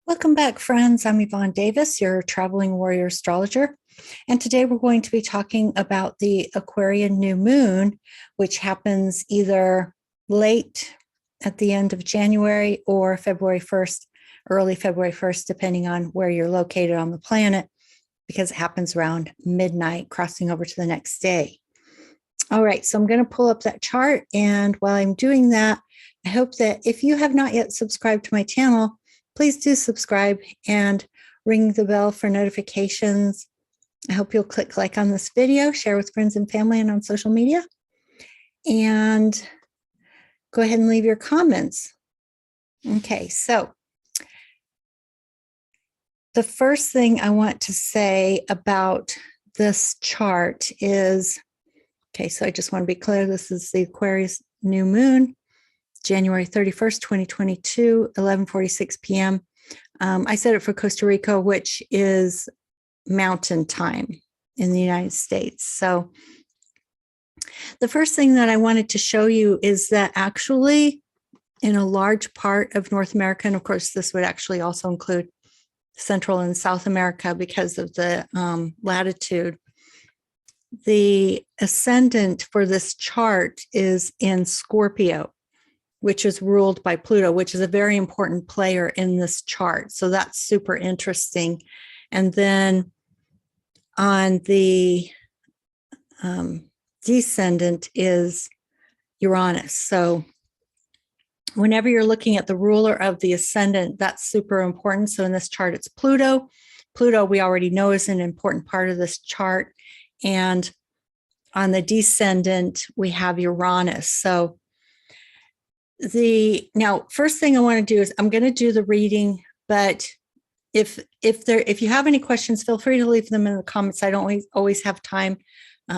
Welcome back, friends. I'm Yvonne Davis, your traveling warrior astrologer. And today we're going to be talking about the Aquarian new moon, which happens either late at the end of January or February 1st, early February 1st, depending on where you're located on the planet, because it happens around midnight, crossing over to the next day. All right, so I'm going to pull up that chart. And while I'm doing that, I hope that if you have not yet subscribed to my channel, please do subscribe and ring the bell for notifications. I hope you'll click like on this video, share with friends and family and on social media, and go ahead and leave your comments. Okay, so the first thing I want to say about this chart is, okay, so I just want to be clear, this is the Aquarius new moon, January 31st, 2022, 11:46 p.m. I set it for Costa Rica, which is mountain time in the United States. So the first thing that I wanted to show you is that actually in a large part of North America, and of course this would actually also include Central and South America because of the latitude, the ascendant for this chart is in Scorpio, which is ruled by Pluto, which is a very important player in this chart. So that's super interesting. And then on the descendant is Uranus. So whenever you're looking at the ruler of the ascendant, that's super important. So in this chart, it's Pluto. Pluto, we already know, is an important part of this chart. And on the descendant, we have Uranus. So now, first thing I want to do is I'm going to do the reading, but if you have any questions, feel free to leave them in the comments. I don't always have time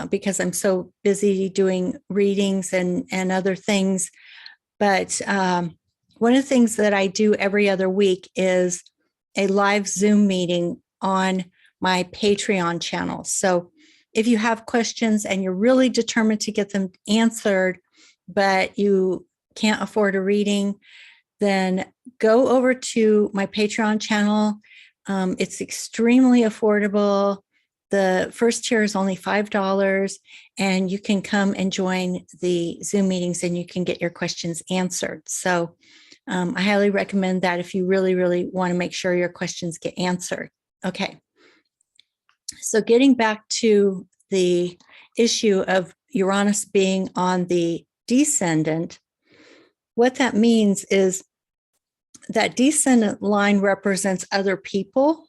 because I'm so busy doing readings and other things. But one of the things that I do every other week is a live Zoom meeting on my Patreon channel. So if you have questions and you're really determined to get them answered, but you can't afford a reading, then go over to my Patreon channel. It's extremely affordable. The first tier is only $5, and you can come and join the Zoom meetings and you can get your questions answered. So I highly recommend that if you really, really want to make sure your questions get answered. Okay. So getting back to the issue of Uranus being on the descendant, what that means is that descendant line represents other people.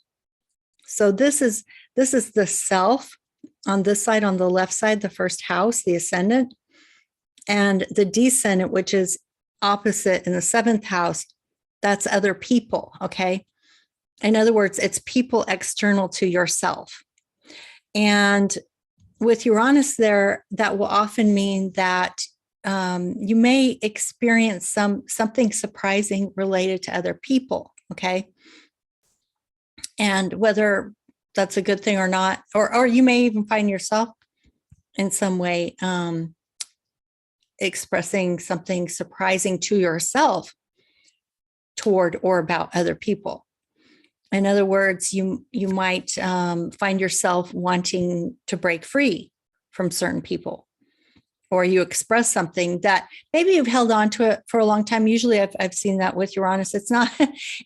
So this is the self on this side, on the left side, the first house, the ascendant, and the descendant, which is opposite in the seventh house, that's other people, okay? In other words, it's people external to yourself. And with Uranus there, that will often mean that you may experience something surprising related to other people, okay? And whether that's a good thing or not, or you may even find yourself in some way expressing something surprising to yourself toward or about other people. In other words, you might find yourself wanting to break free from certain people, or you express something that maybe you've held on to it for a long time. Usually I've seen that with Uranus. It's not,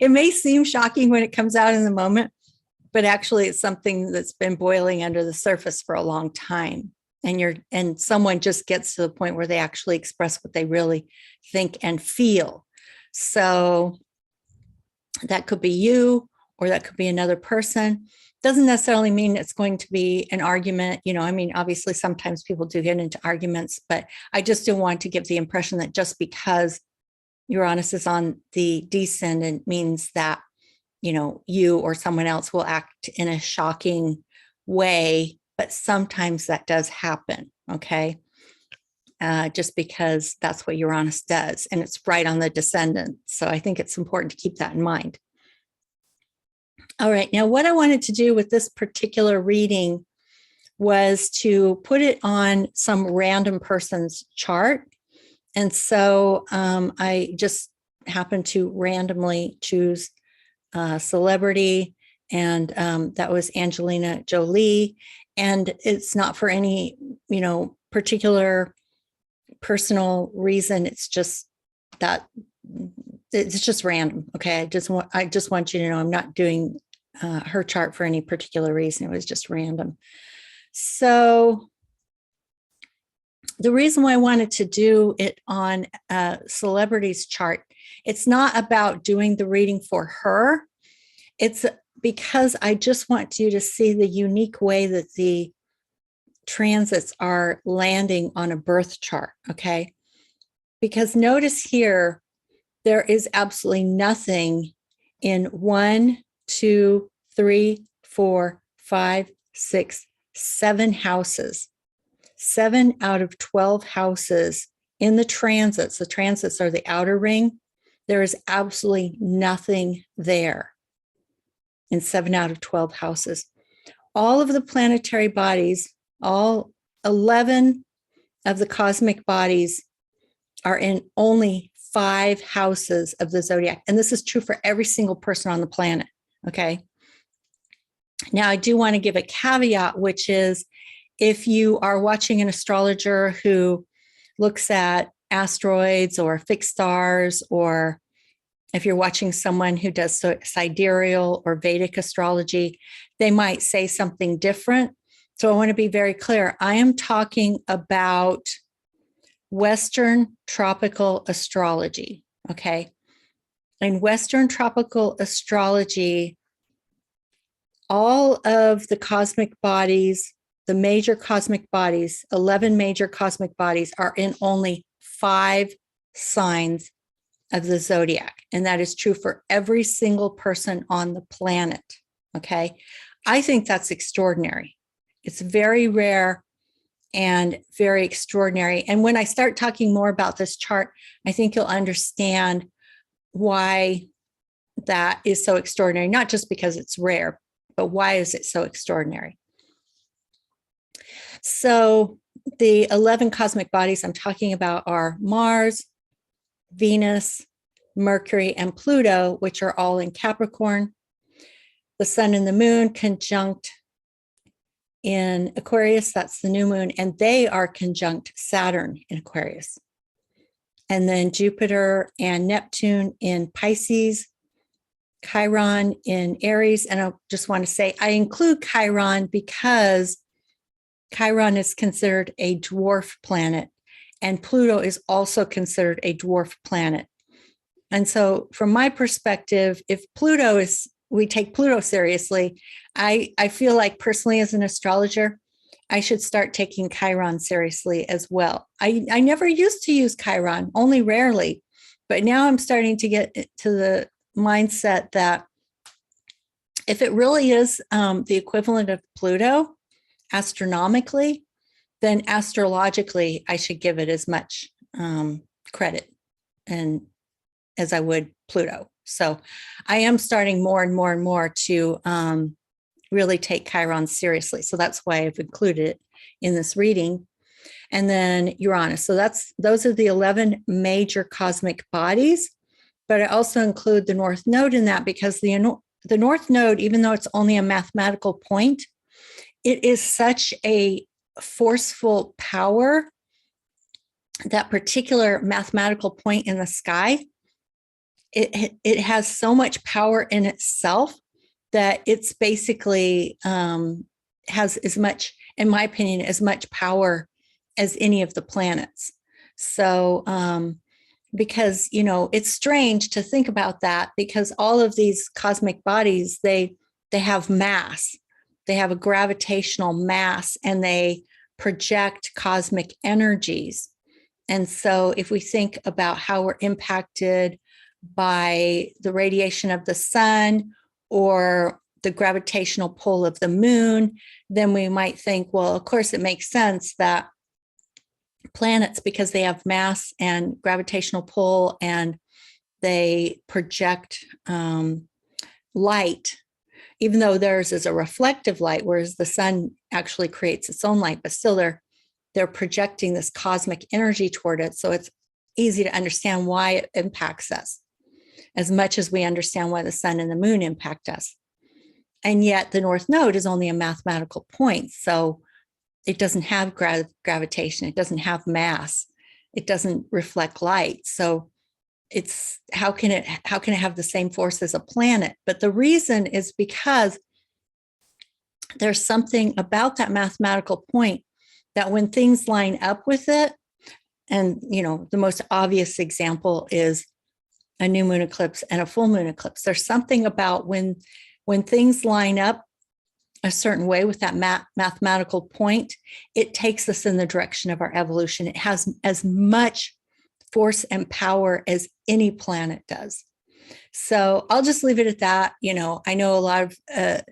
it may seem shocking when it comes out in the moment, but actually it's something that's been boiling under the surface for a long time. And someone just gets to the point where they actually express what they really think and feel. So that could be you, or that could be another person. Doesn't necessarily mean it's going to be an argument. I mean, obviously sometimes people do get into arguments, but I just don't want to give the impression that just because Uranus is on the descendant means that, you or someone else will act in a shocking way, but sometimes that does happen, okay? Just because that's what Uranus does, and it's right on the descendant. So I think it's important to keep that in mind. All right, now what I wanted to do with this particular reading was to put it on some random person's chart. And so I just happened to randomly choose celebrity, and that was Angelina Jolie. And it's not for any, particular personal reason. It's just that it's just random. Okay. I just want you to know I'm not doing her chart for any particular reason. It was just random. So the reason why I wanted to do it on a celebrity's chart, it's not about doing the reading for her. It's because I just want you to see the unique way that the transits are landing on a birth chart, okay? Because notice here, there is absolutely nothing in 1, 2, 3, 4, 5, 6, 7 houses. 7 out of 12 houses in the transits. The transits are the outer ring. There is absolutely nothing there in 7 out of 12 houses. All of the planetary bodies, all 11 of the cosmic bodies are in only 5 houses of the zodiac. And this is true for every single person on the planet. Okay. Now, I do want to give a caveat, which is if you are watching an astrologer who looks at asteroids or fixed stars, or if you're watching someone who does sidereal or Vedic astrology, they might say something different. So I want to be very clear. I am talking about Western tropical astrology, okay? In Western tropical astrology, all of the cosmic bodies, the major cosmic bodies, 11 major cosmic bodies, are in only 5 signs of the zodiac. And that is true for every single person on the planet, okay? I think that's extraordinary. It's very rare and very extraordinary. And when I start talking more about this chart, I think you'll understand why that is so extraordinary, not just because it's rare, but why is it so extraordinary? So the 11 cosmic bodies I'm talking about are Mars, Venus, Mercury, and Pluto, which are all in Capricorn. The sun and the moon conjunct in Aquarius, that's the new moon, and they are conjunct Saturn in Aquarius. And then Jupiter and Neptune in Pisces, Chiron in Aries. And I just want to say, I include Chiron because Chiron is considered a dwarf planet, and Pluto is also considered a dwarf planet. And so from my perspective, if we take Pluto seriously, I feel like personally as an astrologer, I should start taking Chiron seriously as well. I never used to use Chiron, only rarely, but now I'm starting to get to the mindset that if it really is the equivalent of Pluto astronomically, then astrologically, I should give it as much credit and as I would Pluto. So I am starting more and more and more to really take Chiron seriously. So that's why I've included it in this reading. And then Uranus. So those are the 11 major cosmic bodies. But I also include the North Node in that because the North Node, even though it's only a mathematical point, it is such a forceful power. That particular mathematical point in the sky, it has so much power in itself that it's basically has as much, in my opinion, as much power as any of the planets. So because, it's strange to think about that because all of these cosmic bodies, they have mass. They have a gravitational mass and they project cosmic energies. And so if we think about how we're impacted by the radiation of the sun or the gravitational pull of the moon, then we might think, well, of course, it makes sense that planets, because they have mass and gravitational pull and they project light, even though theirs is a reflective light, whereas the sun actually creates its own light, but still they're projecting this cosmic energy toward it. So it's easy to understand why it impacts us. as much as we understand why the sun and the moon impact us. And yet the North Node is only a mathematical point. So it doesn't have gravitation. It doesn't have mass. It doesn't reflect light. So it's how can it have the same force as a planet? But the reason is because there's something about that mathematical point that when things line up with it, and the most obvious example is a new moon eclipse and a full moon eclipse. There's something about when things line up a certain way with that mathematical point, it takes us in the direction of our evolution. It has as much force and power as any planet does. So I'll just leave it at that. I know a lot of,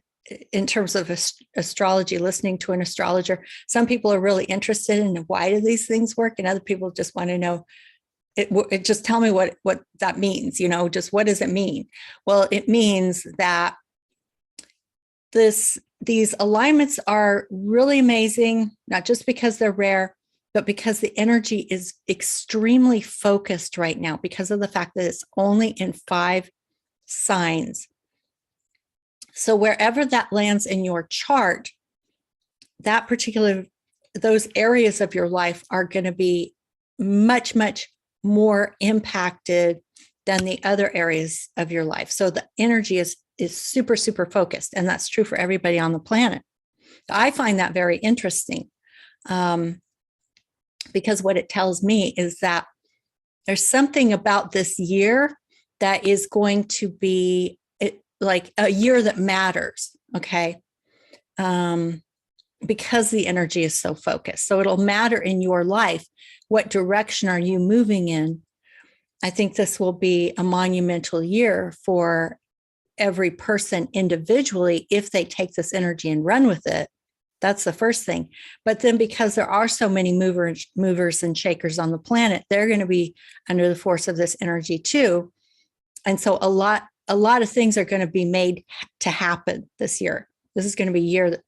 in terms of astrology, listening to an astrologer, some people are really interested in why do these things work, and other people just want to know, it just tell me what that means, just what does it mean? Well, it means that these alignments are really amazing, not just because they're rare, but because the energy is extremely focused right now because of the fact that it's only in 5 signs. So wherever that lands in your chart, those areas of your life are going to be much, much more impacted than the other areas of your life. So the energy is super, super focused. And that's true for everybody on the planet. I find that very interesting because what it tells me is that there's something about this year that is going to be like a year that matters, okay? Because the energy is so focused. So it'll matter in your life. What direction are you moving in? I think this will be a monumental year for every person individually if they take this energy and run with it. That's the first thing. But then because there are so many movers and shakers on the planet, they're going to be under the force of this energy too. And so a lot of things are going to be made to happen this year. This is going to be a year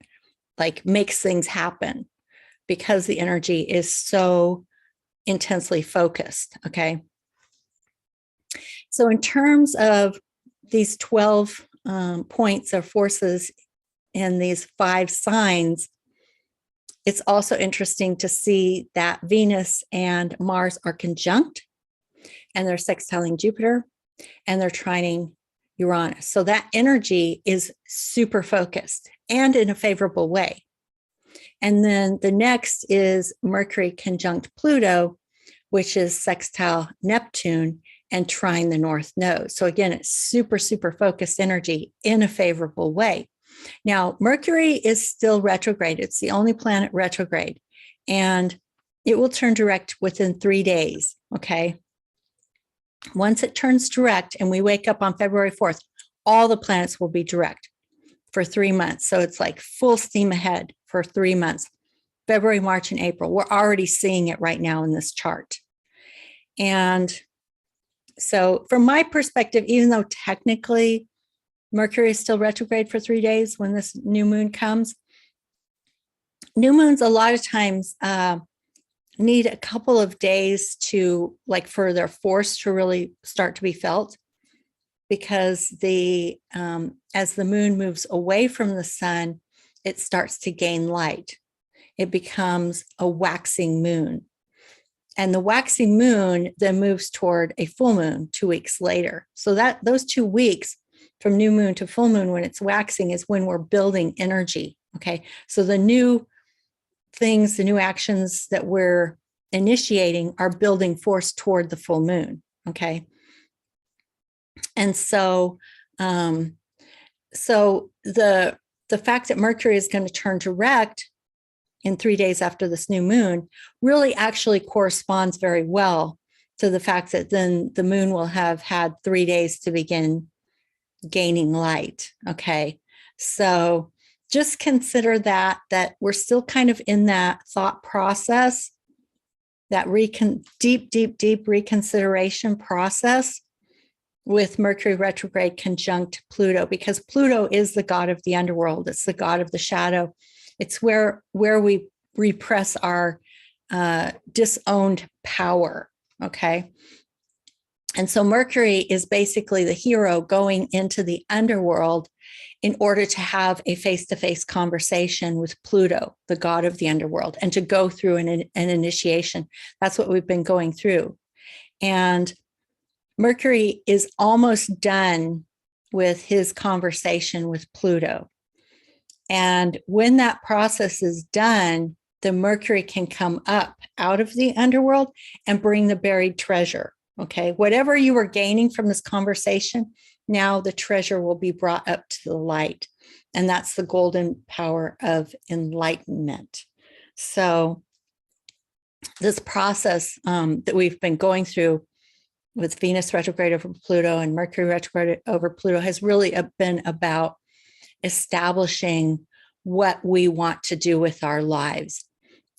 that makes things happen because the energy is so intensely focused. Okay. So in terms of these 12 points or forces in these 5 signs, it's also interesting to see that Venus and Mars are conjunct, and they're sextiling Jupiter, and they're trining Uranus. So that energy is super focused and in a favorable way. And then the next is Mercury conjunct Pluto, which is sextile Neptune and trine the North Node. So again, it's super, super focused energy in a favorable way. Now, Mercury is still retrograde. It's the only planet retrograde, and it will turn direct within 3 days, okay? Once it turns direct and we wake up on February 4th, all the planets will be direct for 3 months. So it's like full steam ahead for 3 months, February, March, and April. We're already seeing it right now in this chart. And so from my perspective, even though technically Mercury is still retrograde for 3 days when this new moon comes, new moons a lot of times need a couple of days to for their force to really start to be felt, because as the moon moves away from the sun, it starts to gain light. It becomes a waxing moon. And the waxing moon then moves toward a full moon 2 weeks later. So that those 2 weeks from new moon to full moon when it's waxing is when we're building energy. Okay. So the new things, the new actions that we're initiating are building force toward the full moon. Okay. And so, so the fact that Mercury is going to turn direct in 3 days after this new moon really actually corresponds very well to the fact that then the moon will have had 3 days to begin gaining light. Okay. So just consider that we're still kind of in that thought process, that deep reconsideration process with Mercury retrograde conjunct Pluto, because Pluto is the god of the underworld. It's the god of the shadow. It's where we repress our disowned power. Okay. And so Mercury is basically the hero going into the underworld in order to have a face-to-face conversation with Pluto, the god of the underworld, and to go through an initiation. That's what we've been going through. And Mercury is almost done with his conversation with Pluto. And when that process is done, the Mercury can come up out of the underworld and bring the buried treasure. Okay, whatever you were gaining from this conversation, now the treasure will be brought up to the light. And that's the golden power of enlightenment. So this process that we've been going through with Venus retrograde over Pluto and Mercury retrograde over Pluto has really been about establishing what we want to do with our lives.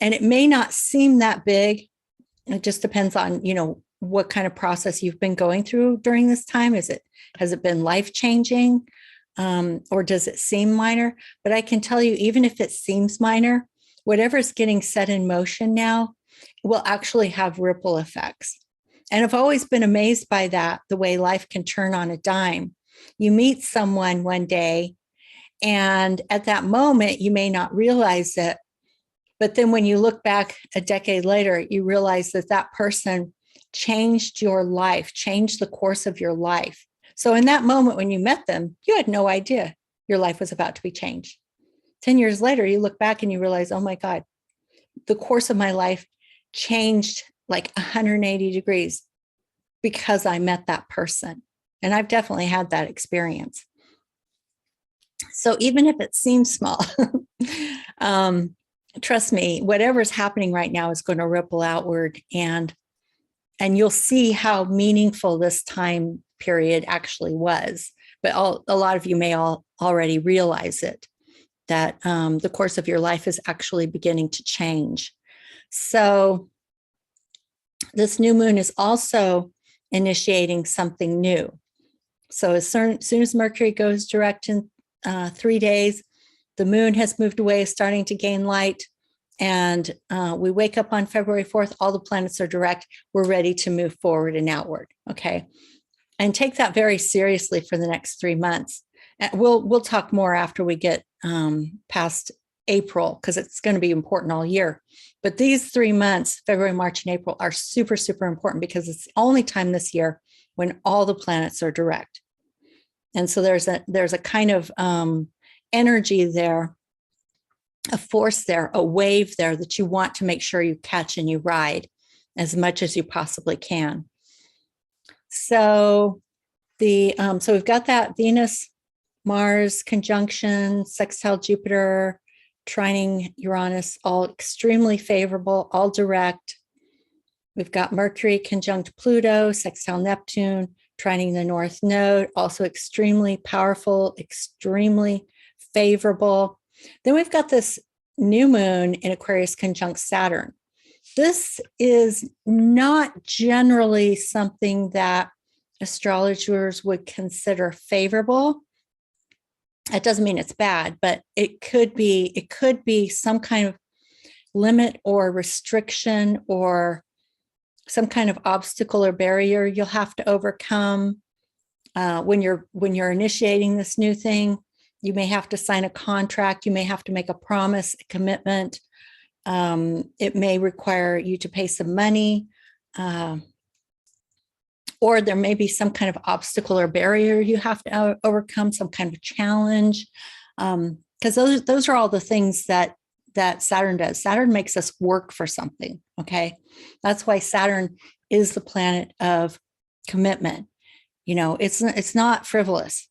And it may not seem that big. It just depends on, what kind of process you've been going through during this time. Has it been life-changing, or does it seem minor? But I can tell you, even if it seems minor, whatever is getting set in motion now will actually have ripple effects. And I've always been amazed by that, the way life can turn on a dime. You meet someone one day, and at that moment, you may not realize it. But then when you look back a decade later, you realize that that person changed your life, changed the course of your life. So in that moment when you met them, you had no idea your life was about to be changed. 10 years later, you look back and you realize, oh my God, the course of my life changed like 180 degrees because I met that person. And I've definitely had that experience. So even if it seems small, trust me, whatever's happening right now is going to ripple outward, and you'll see how meaningful this time period actually was. But a lot of you may already realize it, that the course of your life is actually beginning to change. So this new moon is also initiating something new. So as soon as Mercury goes direct in 3 days, the moon has moved away, starting to gain light. And we wake up on February 4th, all the planets are direct. We're ready to move forward and outward, okay? And take that very seriously for the next 3 months. And we'll talk more after we get past April, because it's going to be important all year. But these 3 months, February, March, and April, are super, super important because it's the only time this year when all the planets are direct. And so there's a kind of energy there, a force there, a wave there that you want to make sure you catch and you ride as much as you possibly can. So so we've got that Venus, Mars conjunction, sextile Jupiter, trining Uranus, all extremely favorable, all direct. We've got Mercury conjunct Pluto, sextile Neptune, trining the North Node, also extremely powerful, extremely favorable. Then we've got this new moon in Aquarius conjunct Saturn. This is not generally something that astrologers would consider favorable. That doesn't mean it's bad, but it could be some kind of limit or restriction or some kind of obstacle or barrier you'll have to overcome when you're initiating this new thing. You may have to sign a contract. You may have to make a promise, a commitment. It may require you to pay some money, or there may be some kind of obstacle or barrier you have to overcome, some kind of challenge. Because those are all the things that Saturn does. Saturn makes us work for something, okay? That's why Saturn is the planet of commitment. It's not frivolous.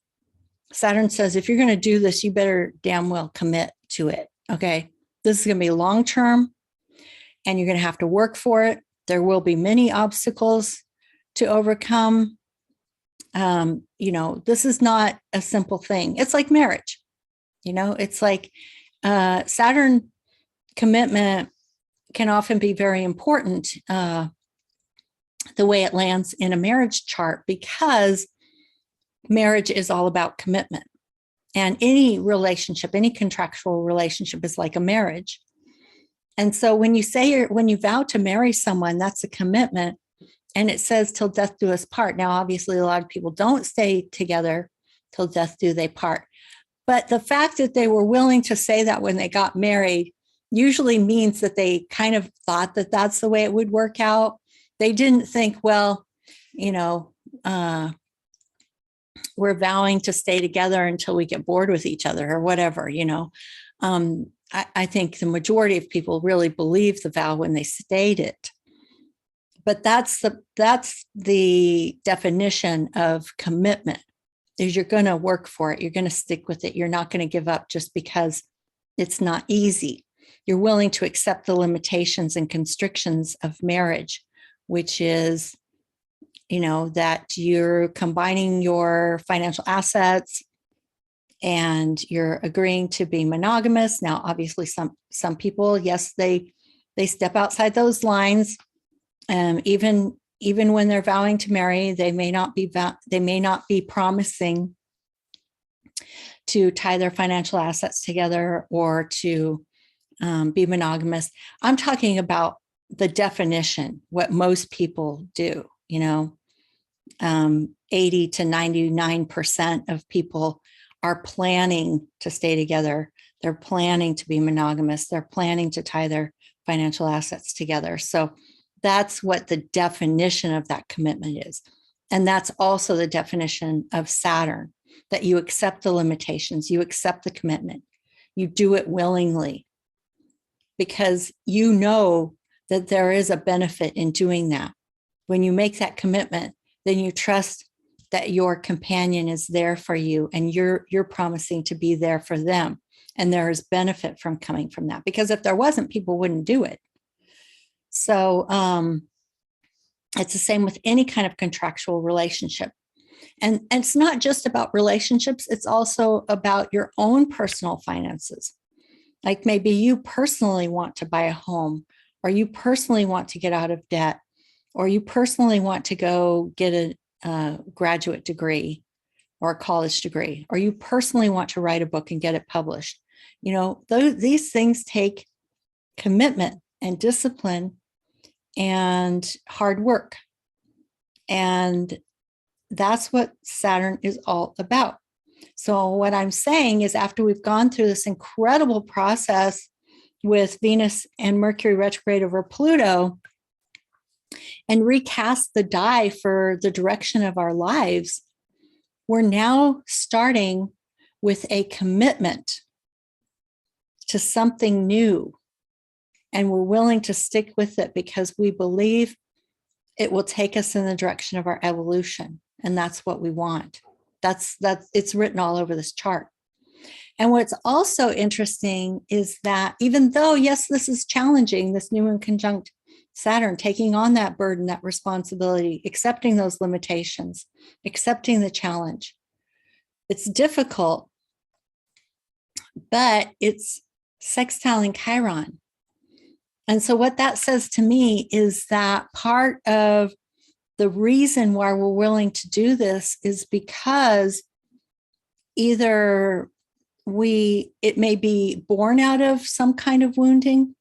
Saturn says, if you're going to do this, you better damn well commit to it, okay? This is going to be long-term, and you're going to have to work for it. There will be many obstacles to overcome. This is not a simple thing. It's like marriage. It's like Saturn commitment can often be very important the way it lands in a marriage chart, because marriage is all about commitment. And any relationship, any contractual relationship is like a marriage. And so when you vow to marry someone, that's a commitment. And it says till death do us part. Now, obviously, a lot of people don't stay together till death do they part. But the fact that they were willing to say that when they got married usually means that they kind of thought that that's the way it would work out. They didn't think, well, you know, we're vowing to stay together until we get bored with each other or whatever, you know. I think the majority of people really believe the vow when they state it. But that's the definition of commitment, is you're going to work for it. You're going to stick with it. You're not going to give up just because it's not easy. You're willing to accept the limitations and constrictions of marriage, which is, you know, that you're combining your financial assets and you're agreeing to be monogamous. Now, obviously, some people, yes, they step outside those lines. Even when they're vowing to marry, they may not be promising to tie their financial assets together or to be monogamous. I'm talking about the definition, what most people do. You know, 80 to 99% of people are planning to stay together. They're planning to be monogamous. They're planning to tie their financial assets together. So that's what the definition of that commitment is. And that's also the definition of Saturn, that you accept the limitations, you accept the commitment, you do it willingly, because you know that there is a benefit in doing that. When you make that commitment, then you trust that your companion is there for you and you're promising to be there for them. And there is benefit from coming from that, because if there wasn't, people wouldn't do it. So it's the same with any kind of contractual relationship. And it's not just about relationships, it's also about your own personal finances. Like maybe you personally want to buy a home, or you personally want to get out of debt, or you personally want to go get a graduate degree or a college degree, or you personally want to write a book and get it published. You know, these things take commitment and discipline and hard work. And that's what Saturn is all about. So what I'm saying is, after we've gone through this incredible process with Venus and Mercury retrograde over Pluto and recast the die for the direction of our lives, we're now starting with a commitment to something new. And we're willing to stick with it because we believe it will take us in the direction of our evolution. And that's what we want. That's it's written all over this chart. And what's also interesting is that even though, yes, this is challenging, this new moon conjunct Saturn, taking on that burden, that responsibility, accepting those limitations, accepting the challenge. It's difficult, but it's sextiling Chiron. And so what that says to me is that part of the reason why we're willing to do this is because either it may be born out of some kind of wounding,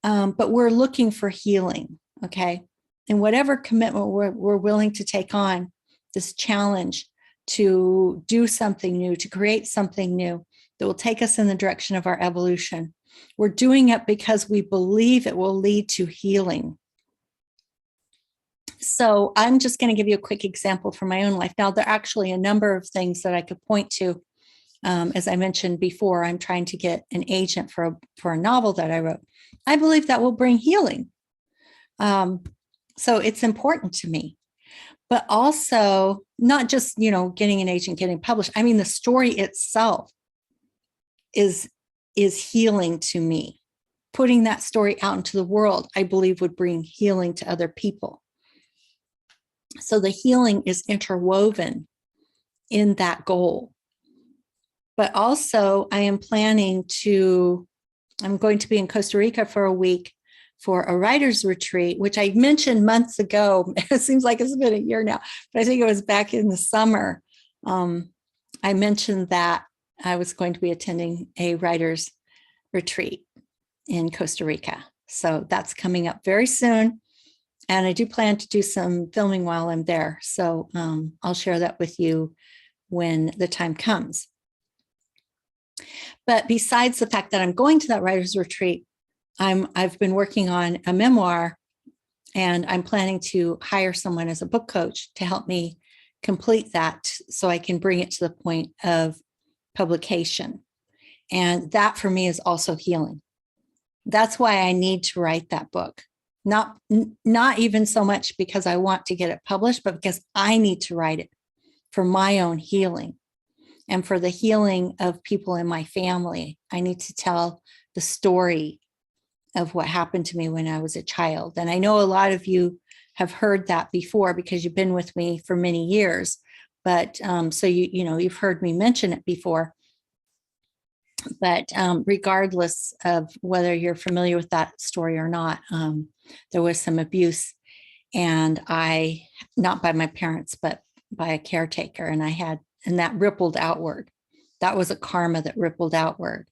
but we're looking for healing, okay? And whatever commitment we're willing to take on, this challenge to do something new, to create something new that will take us in the direction of our evolution, we're doing it because we believe it will lead to healing. So I'm just going to give you a quick example from my own life. Now, there are actually a number of things that I could point to. As I mentioned before, I'm trying to get an agent for a novel that I wrote. I believe that will bring healing. So it's important to me. But also not just, getting an agent, getting published. I mean, the story itself is healing to me. Putting that story out into the world, I believe, would bring healing to other people. So the healing is interwoven in that goal. But also I am I'm going to be in Costa Rica for a week for a writer's retreat, which I mentioned months ago. It seems like it's been a year now, but I think it was back in the summer. I mentioned that I was going to be attending a writer's retreat in Costa Rica. So that's coming up very soon. And I do plan to do some filming while I'm there. So I'll share that with you when the time comes. But besides the fact that I'm going to that writer's retreat, I've been working on a memoir, and I'm planning to hire someone as a book coach to help me complete that so I can bring it to the point of publication. And that for me is also healing. That's why I need to write that book. Not even so much because I want to get it published, but because I need to write it for my own healing and for the healing of people in my family. I need to tell the story of what happened to me when I was a child. And I know a lot of you have heard that before because you've been with me for many years. But so you've heard me mention it before. But regardless of whether you're familiar with that story or not, there was some abuse, and not by my parents, but by a caretaker, and that rippled outward. That was a karma that rippled outward.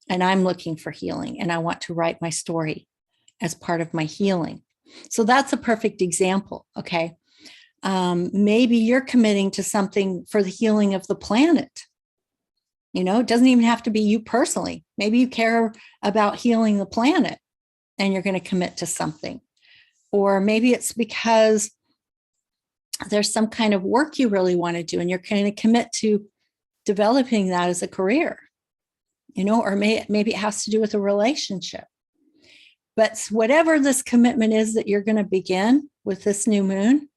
And I'm looking for healing, and I want to write my story as part of my healing. So that's a perfect example. Okay. Maybe you're committing to something for the healing of the planet. It doesn't even have to be you personally. Maybe you care about healing the planet and you're going to commit to something. Or maybe it's because there's some kind of work you really want to do and you're going to commit to developing that as a career, or maybe it has to do with a relationship. But whatever this commitment is that you're going to begin with this new moon,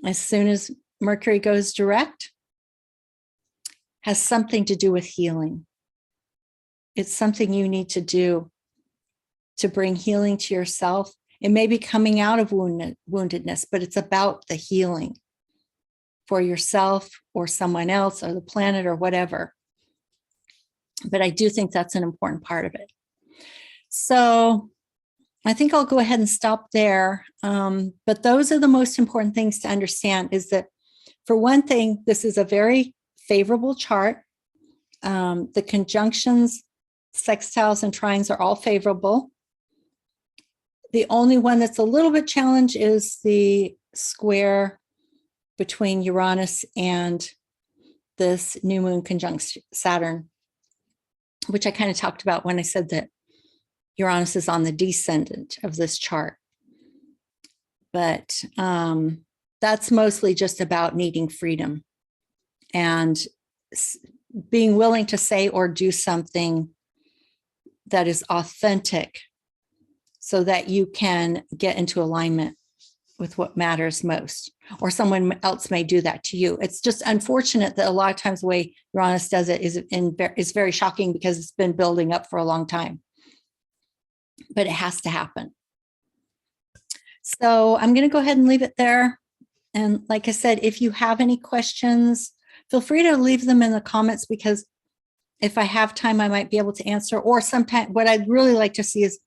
as soon as Mercury goes direct, has something to do with healing. It's something you need to do to bring healing to yourself. It may be coming out of woundedness, but it's about the healing for yourself or someone else or the planet or whatever. But I do think that's an important part of it. So I think I'll go ahead and stop there. But those are the most important things to understand, is that, for one thing, this is a very favorable chart. The conjunctions, sextiles, and trines are all favorable. The only one that's a little bit challenged is the square between Uranus and this new moon conjunct Saturn, which I kind of talked about when I said that Uranus is on the descendant of this chart. But that's mostly just about needing freedom and being willing to say or do something that is authentic so that you can get into alignment with what matters most, or someone else may do that to you. It's just unfortunate that a lot of times the way Uranus does it is very shocking because it's been building up for a long time, but it has to happen. So I'm going to go ahead and leave it there. And like I said, if you have any questions, feel free to leave them in the comments, because if I have time, I might be able to answer. Or sometimes what I'd really like to see is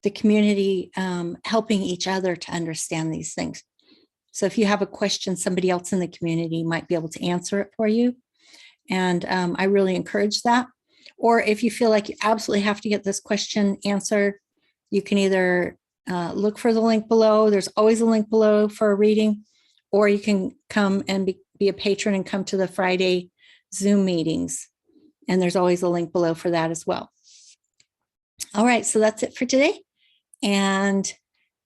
the community helping each other to understand these things. So if you have a question, somebody else in the community might be able to answer it for you. And I really encourage that. Or if you feel like you absolutely have to get this question answered, you can either look for the link below. There's always a link below for a reading, or you can come and be a patron and come to the Friday Zoom meetings. And there's always a link below for that as well. All right, so that's it for today. And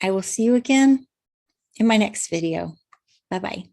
I will see you again in my next video. Bye-bye.